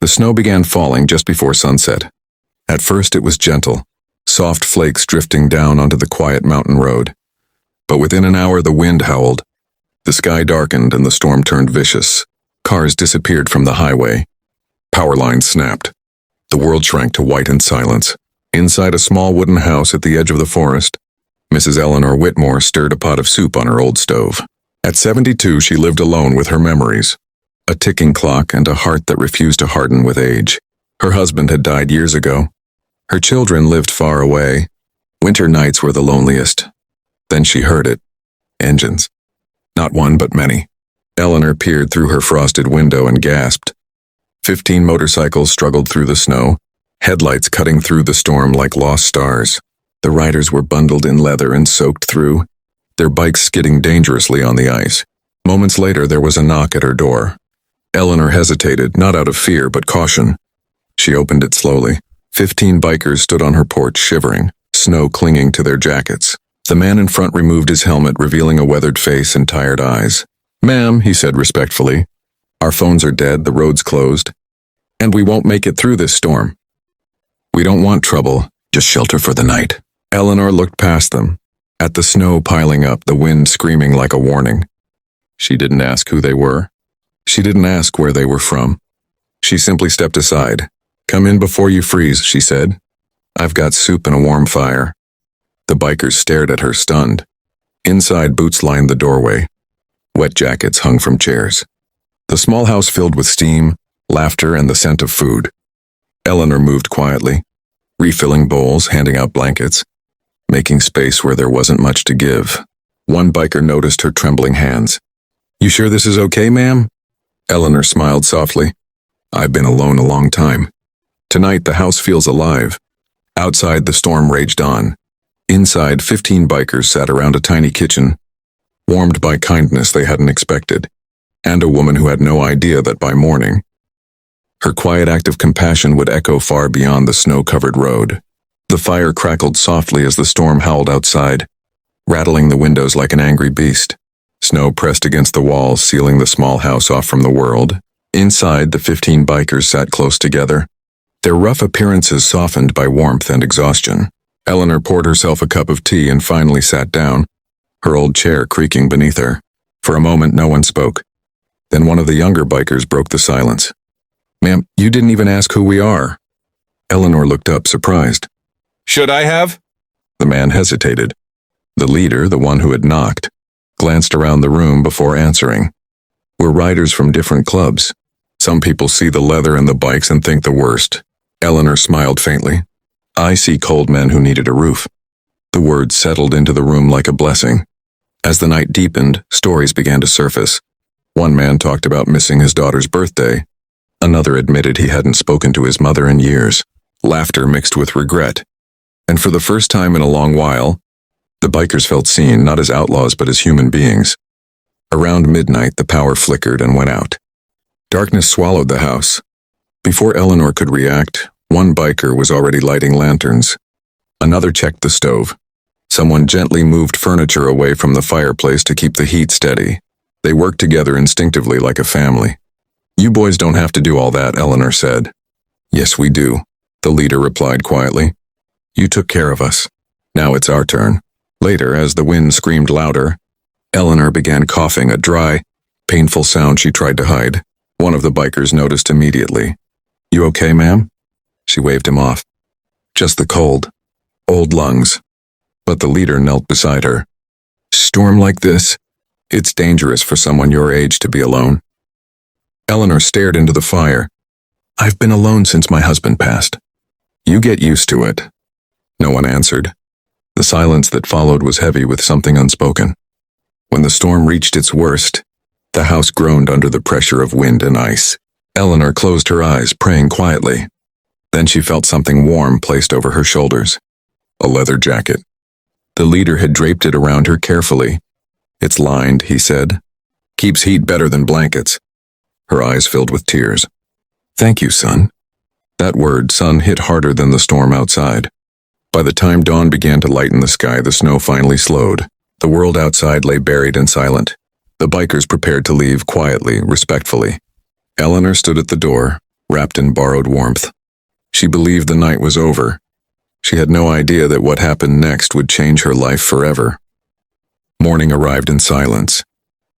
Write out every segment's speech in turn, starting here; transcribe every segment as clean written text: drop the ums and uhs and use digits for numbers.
The snow began falling just before sunset. At first it was gentle, soft flakes drifting down onto the quiet mountain road. But within an hour the wind howled. The sky darkened and the storm turned vicious. Cars disappeared from the highway. Power lines snapped. The world shrank to white and silence. Inside a small wooden house at the edge of the forest, Mrs. Eleanor Whitmore stirred a pot of soup on her old stove. At 72, she lived alone with her memories, a ticking clock and a heart that refused to harden with age. Her husband had died years ago. Her children lived far away. Winter nights were the loneliest. Then she heard it. Engines. Not one, but many. Eleanor peered through her frosted window and gasped. 15 motorcycles struggled through the snow, headlights cutting through the storm like lost stars. The riders were bundled in leather and soaked through, their bikes skidding dangerously on the ice. Moments later, there was a knock at her door. Eleanor hesitated, not out of fear, but caution. She opened it slowly. 15 bikers stood on her porch, shivering, snow clinging to their jackets. The man in front removed his helmet, revealing a weathered face and tired eyes. "Ma'am," he said respectfully, "our phones are dead, the road's closed, and we won't make it through this storm. We don't want trouble, just shelter for the night." Eleanor looked past them, at the snow piling up, the wind screaming like a warning. She didn't ask who they were. She didn't ask where they were from. She simply stepped aside. "Come in before you freeze," she said. "I've got soup and a warm fire." The bikers stared at her, stunned. Inside, boots lined the doorway. Wet jackets hung from chairs. The small house filled with steam, laughter, and the scent of food. Eleanor moved quietly, refilling bowls, handing out blankets, making space where there wasn't much to give. One biker noticed her trembling hands. "You sure this is okay, ma'am?" Eleanor smiled softly. "I've been alone a long time. Tonight the house feels alive." Outside, the storm raged on. Inside, 15 bikers sat around a tiny kitchen, warmed by kindness they hadn't expected, and a woman who had no idea that by morning, her quiet act of compassion would echo far beyond the snow-covered road. The fire crackled softly as the storm howled outside, rattling the windows like an angry beast. Snow pressed against the walls, sealing the small house off from the world. Inside, the 15 bikers sat close together, their rough appearances softened by warmth and exhaustion. Eleanor poured herself a cup of tea and finally sat down, her old chair creaking beneath her. For a moment, no one spoke. Then one of the younger bikers broke the silence. "Ma'am, you didn't even ask who we are." Eleanor looked up, surprised. "Should I have?" The man hesitated. The leader, the one who had knocked, glanced around the room before answering. "We're riders from different clubs. Some people see the leather and the bikes and think the worst." Eleanor smiled faintly. "I see cold men who needed a roof." The words settled into the room like a blessing. As the night deepened, stories began to surface. One man talked about missing his daughter's birthday. Another admitted he hadn't spoken to his mother in years. Laughter mixed with regret. And for the first time in a long while, the bikers felt seen, not as outlaws but as human beings. Around midnight, the power flickered and went out. Darkness swallowed the house. Before Eleanor could react, one biker was already lighting lanterns. Another checked the stove. Someone gently moved furniture away from the fireplace to keep the heat steady. They worked together instinctively like a family. "You boys don't have to do all that," Eleanor said. "Yes, we do," the leader replied quietly. "You took care of us. Now it's our turn." Later, as the wind screamed louder, Eleanor began coughing, a dry, painful sound she tried to hide. One of the bikers noticed immediately. "You okay, ma'am?" She waved him off. "Just the cold. Old lungs." But the leader knelt beside her. "Storm like this, it's dangerous for someone your age to be alone." Eleanor stared into the fire. "I've been alone since my husband passed." "You get used to it." No one answered. The silence that followed was heavy with something unspoken. When the storm reached its worst, the house groaned under the pressure of wind and ice. Eleanor closed her eyes, praying quietly. Then she felt something warm placed over her shoulders. A leather jacket. The leader had draped it around her carefully. "It's lined," he said. "Keeps heat better than blankets." Her eyes filled with tears. "Thank you, son." That word, son, hit harder than the storm outside. By the time dawn began to lighten the sky, the snow finally slowed. The world outside lay buried and silent. The bikers prepared to leave quietly, respectfully. Eleanor stood at the door, wrapped in borrowed warmth. She believed the night was over. She had no idea that what happened next would change her life forever. Morning arrived in silence.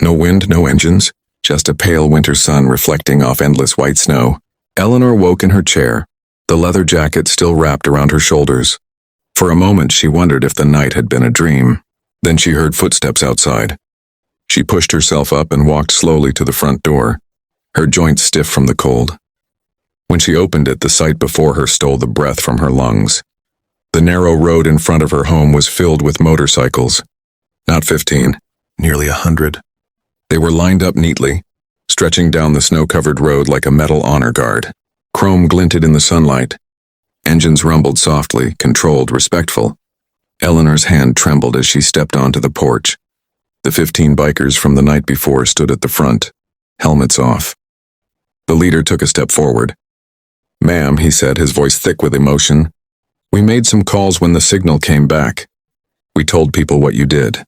No wind, no engines, just a pale winter sun reflecting off endless white snow. Eleanor woke in her chair, the leather jacket still wrapped around her shoulders. For a moment she wondered if the night had been a dream. Then she heard footsteps outside. She pushed herself up and walked slowly to the front door, her joints stiff from the cold. When she opened it, the sight before her stole the breath from her lungs. The narrow road in front of her home was filled with motorcycles. Not 15, nearly 100. They were lined up neatly, stretching down the snow-covered road like a metal honor guard. Chrome glinted in the sunlight. Engines rumbled softly, controlled, respectful. Eleanor's hand trembled as she stepped onto the porch. The 15 bikers from the night before stood at the front, helmets off. The leader took a step forward. "Ma'am," he said, his voice thick with emotion, "we made some calls when the signal came back. We told people what you did."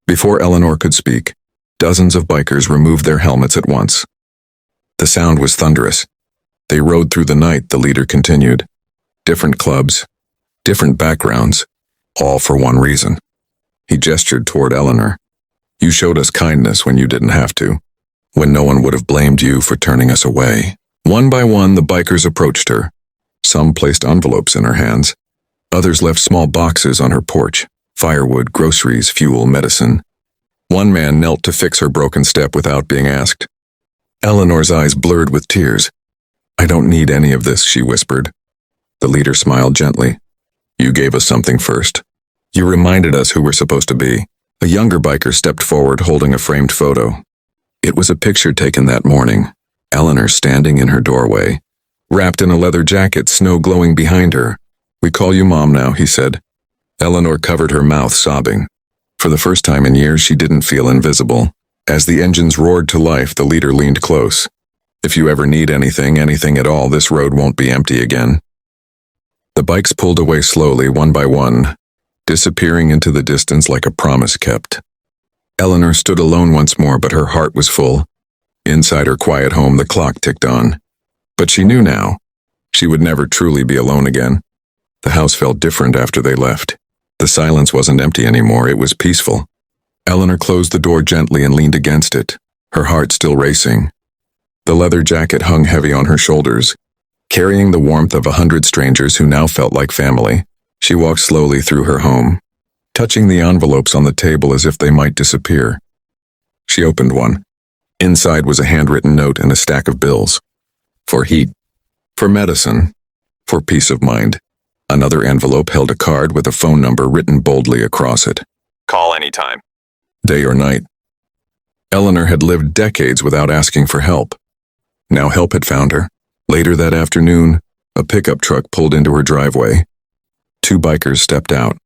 Before Eleanor could speak, dozens of bikers removed their helmets at once. The sound was thunderous. They rode through the night, the leader continued. Different clubs, different backgrounds, all for one reason. He gestured toward Eleanor. "You showed us kindness when you didn't have to, when no one would have blamed you for turning us away." One by one, the bikers approached her. Some placed envelopes in her hands. Others left small boxes on her porch. Firewood, groceries, fuel, medicine. One man knelt to fix her broken step without being asked. Eleanor's eyes blurred with tears. "I don't need any of this," she whispered. The leader smiled gently. "You gave us something first. You reminded us who we're supposed to be." A younger biker stepped forward holding a framed photo. It was a picture taken that morning. Eleanor standing in her doorway, wrapped in a leather jacket, snow glowing behind her. "We call you Mom now," he said. Eleanor covered her mouth, sobbing. For the first time in years, she didn't feel invisible. As the engines roared to life, the leader leaned close. "If you ever need anything at all, this road won't be empty again." The bikes pulled away slowly, one by one, disappearing into the distance like a promise kept. Eleanor stood alone once more, but her heart was full. Inside her quiet home, the clock ticked on. But she knew now, she would never truly be alone again. The house felt different after they left. The silence wasn't empty anymore, it was peaceful. Eleanor closed the door gently and leaned against it, her heart still racing. The leather jacket hung heavy on her shoulders, carrying the warmth of 100 strangers who now felt like family. She walked slowly through her home, touching the envelopes on the table as if they might disappear. She opened one. Inside was a handwritten note and a stack of bills. For heat, for medicine, for peace of mind. Another envelope held a card with a phone number written boldly across it. "Call anytime, day or night." Eleanor had lived decades without asking for help. Now help had found her. Later that afternoon, a pickup truck pulled into her driveway. 2 bikers stepped out.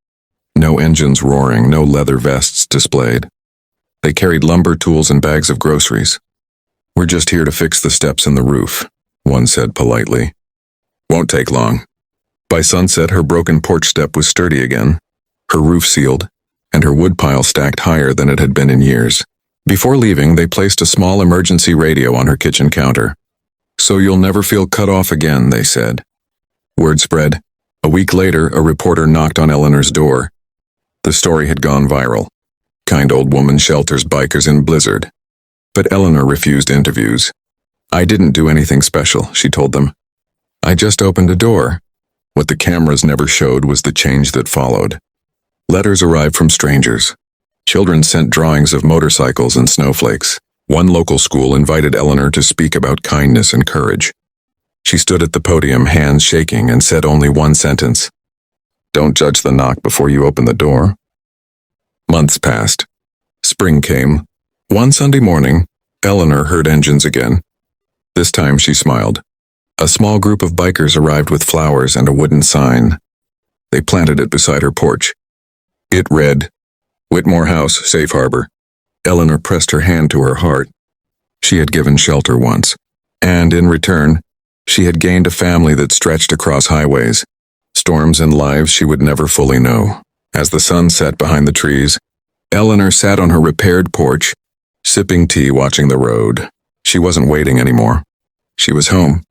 No engines roaring, no leather vests displayed. They carried lumber, tools, and bags of groceries. "We're just here to fix the steps in the roof," one said politely. "Won't take long." By sunset, her broken porch step was sturdy again, her roof sealed, and her woodpile stacked higher than it had been in years. Before leaving, they placed a small emergency radio on her kitchen counter. "So you'll never feel cut off again," they said. Word spread. A week later, a reporter knocked on Eleanor's door. The story had gone viral. Kind old woman shelters bikers in blizzard. But Eleanor refused interviews. "I didn't do anything special," she told them. "I just opened a door." What the cameras never showed was the change that followed. Letters arrived from strangers. Children sent drawings of motorcycles and snowflakes. One local school invited Eleanor to speak about kindness and courage. She stood at the podium, hands shaking, and said only one sentence. "Don't judge the knock before you open the door." Months passed. Spring came. One Sunday morning, Eleanor heard engines again. This time she smiled. A small group of bikers arrived with flowers and a wooden sign. They planted it beside her porch. It read, "Whitmore House, Safe Harbor." Eleanor pressed her hand to her heart. She had given shelter once, and in return, she had gained a family that stretched across highways, storms and lives she would never fully know. As the sun set behind the trees, Eleanor sat on her repaired porch, sipping tea, watching the road. She wasn't waiting anymore. She was home.